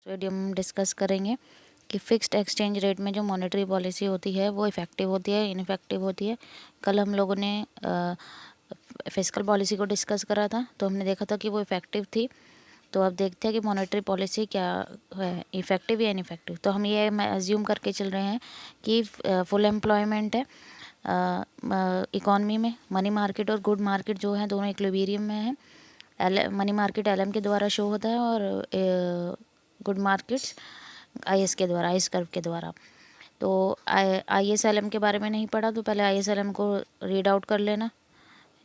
Video में हम discuss करेंगे कि फ़िक्स्ड एक्सचेंज रेट में जो मॉनेटरी पॉलिसी होती है वो इफ़ेक्टिव होती है, इनफेक्टिव होती है। कल हम लोगों ने फिस्कल पॉलिसी को डिस्कस करा था, तो हमने देखा था कि वो इफ़ेक्टिव थी। तो अब देखते हैं कि मॉनेटरी पॉलिसी क्या है, इफ़ेक्टिव या इनफेक्टिव। तो हम ये अज्यूम करके चल रहे हैं कि फुल एम्प्लॉयमेंट है इकॉनमी में। मनी मार्केट और गुड मार्केट जो है दोनों इक्विलिब्रियम में है। मनी मार्केट LM के द्वारा शो होता है और गुड मार्केट्स IS के द्वारा, IS कर्व के द्वारा। तो IS LM के बारे में नहीं पढ़ा तो पहले IS LM को रीड आउट कर लेना,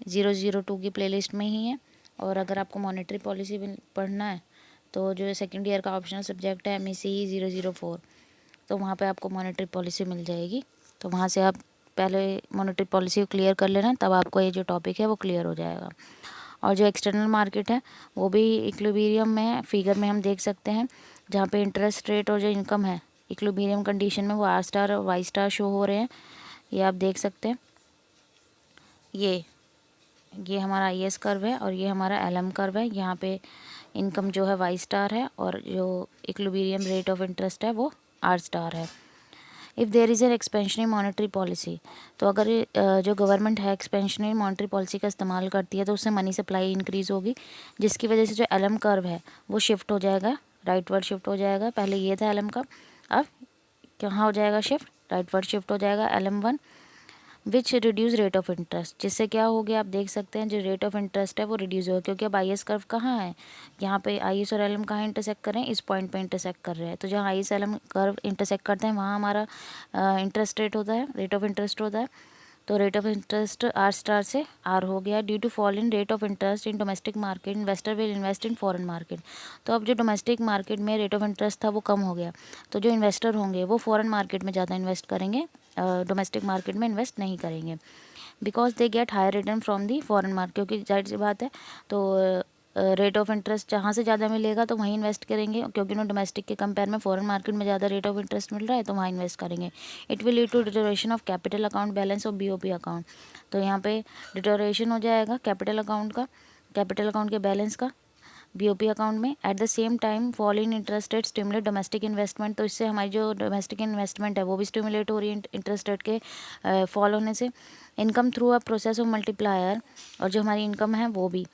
002 की प्लेलिस्ट में ही है। और अगर आपको मॉनेटरी पॉलिसी पढ़ना है तो जो सेकेंड ईयर का ऑप्शनल सब्जेक्ट है MECE 004, तो वहाँ पे आपको मॉनेटरी पॉलिसी मिल जाएगी। तो वहाँ से आप पहले मॉनेटरी पॉलिसी को क्लियर कर लेना, तब आपको ये जो टॉपिक है वो क्लियर हो जाएगा। और जो एक्सटर्नल मार्केट है वो भी इक्विलिब्रियम में है। फिगर में हम देख सकते हैं जहाँ पे इंटरेस्ट रेट और जो इनकम है इक्विलिब्रियम कंडीशन में वो R* और Y* शो हो रहे हैं। ये आप देख सकते हैं, ये हमारा IS कर्व है और ये हमारा LM कर्व है। यहाँ पे इनकम जो है Y* है और जो इक्विलिब्रियम रेट ऑफ इंटरेस्ट है वो R* है। If there is an expansionary monetary policy, तो अगर जो गवर्नमेंट है एक्सपेंशनरी मॉनेटरी पॉलिसी का इस्तेमाल करती है तो उससे मनी सप्लाई इंक्रीज़ होगी, जिसकी वजह से जो LM कर्व है वो शिफ्ट हो जाएगा, राइटवर्ड शिफ्ट हो जाएगा। पहले ये था LM कर्व, अब कहाँ हो जाएगा शिफ्ट, राइटवर्ड शिफ्ट हो जाएगा LM1 which reduce rate of interest. जिससे क्या हो गया, आप देख सकते हैं जो रेट ऑफ इंटरेस्ट है वो रिड्यूस होगा, क्योंकि अब IS कर्व कहाँ है, यहाँ पे IS और LM कहाँ इंटरसेक्ट कर रहे हैं, इस पॉइंट पे इंटरसेक्ट कर रहे हैं। तो जहाँ IS LM कर्व इंटरसेक्ट करते हैं वहाँ हमारा इंटरेस्ट रेट होता है, रेट ऑफ इंटरेस्ट होता है। तो रेट ऑफ इंटरेस्ट R* से R हो गया। Due to fall in rate of interest in domestic market investor will invest in foreign market. तो अब जो डोमेस्टिक मार्केट में रेट ऑफ इंटरेस्ट था वो कम हो गया, तो जो इन्वेस्टर होंगे वो फॉरेन मार्केट में ज़्यादा इन्वेस्ट करेंगे, डोमेस्टिक मार्केट में इन्वेस्ट नहीं करेंगे। Because they get higher return from the foreign market, क्योंकि जाहिर सी बात है तो रेट ऑफ इंटरेस्ट जहाँ से ज़्यादा मिलेगा तो वहीं इन्वेस्ट करेंगे, क्योंकि उन्हें डोमेस्टिक के कंपेयर में फॉरेन मार्केट में ज़्यादा रेट ऑफ इंटरेस्ट मिल रहा है तो वहाँ इन्वेस्ट करेंगे। It will lead to deterioration of capital account balance और BOP अकाउंट। तो यहाँ पे डिटोरेशन हो जाएगा कैपिटल अकाउंट का, कैपिटल अकाउंट के बैलेंस का BOP अकाउंट में। At the same time fall in interest rate stimulate domestic investment, तो इससे हमारी जो डोमेस्टिक इन्वेस्टमेंट है वो भी स्टिमुलेट हो रही है इंटरेस्ट रेट के फॉल होने से। Income through a process of multiplier, और जो हमारी इनकम है वो भी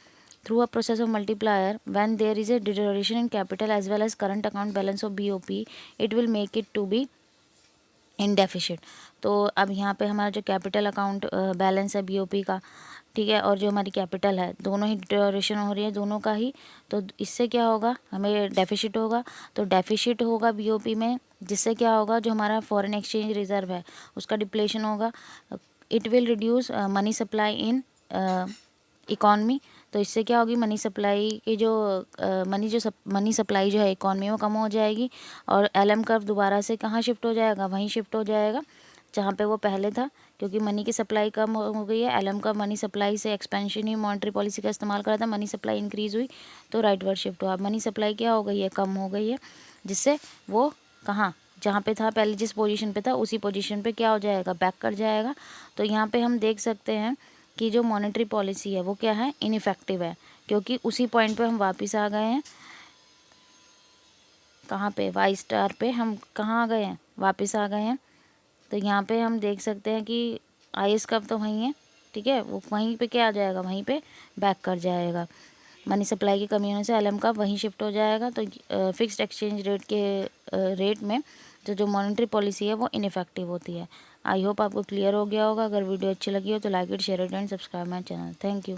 through a process of multiplier when there is a deterioration in capital as well as current account balance of BOP, it will make it to be in deficit. तो अब यहाँ पे हमारा जो कैपिटल अकाउंट बैलेंस है BOP का, ठीक है, और जो हमारी कैपिटल है दोनों ही डिटोरेशन हो रही है, दोनों का ही। तो इससे क्या होगा, हमें डेफिशिट होगा। तो डेफिशिट होगा BOP में, जिससे क्या होगा, जो हमारा फॉरेन एक्सचेंज रिजर्व है उसका डिप्लेशन होगा। It will reduce money supply in economy. तो इससे क्या होगी, मनी सप्लाई की जो मनी सप्लाई जो है इकॉनमी में कम हो जाएगी। और LM कर्व दोबारा से कहाँ शिफ्ट हो जाएगा, वहीं शिफ्ट हो जाएगा जहाँ पे वो पहले था, क्योंकि मनी की सप्लाई कम हो गई है। LM का मनी सप्लाई से एक्सपेंशन ही मॉनेटरी पॉलिसी का इस्तेमाल करा था, मनी सप्लाई इंक्रीज हुई तो राइटवर्ड शिफ्ट हुआ। मनी सप्लाई क्या हो गई है, कम हो गई है, जिससे वो कहाँ, जहाँ पे था पहले जिस पोजीशन पे था उसी पोजीशन पे क्या हो जाएगा, बैक कर जाएगा। तो यहाँ पे हम देख सकते हैं कि जो मॉनेटरी पॉलिसी है वो क्या है, इनइफेक्टिव है, क्योंकि उसी पॉइंट पे हम वापस आ गए हैं। कहाँ पे, Y* पे हम कहाँ आ गए हैं, वापस आ गए हैं। तो यहाँ पे हम देख सकते हैं कि IS कर्व तो वहीं है, ठीक है, वो वहीं पे क्या आ जाएगा, वहीं पे बैक कर जाएगा। मनी सप्लाई की कमी होने से LM का वहीं शिफ्ट हो जाएगा। तो फिक्स्ड एक्सचेंज रेट के रेट में जो मॉनेटरी पॉलिसी है वो इनइफेक्टिव होती है। आई होप आपको क्लियर हो गया होगा। अगर वीडियो अच्छी लगी हो तो like it, share it and subscribe my channel. Thank you.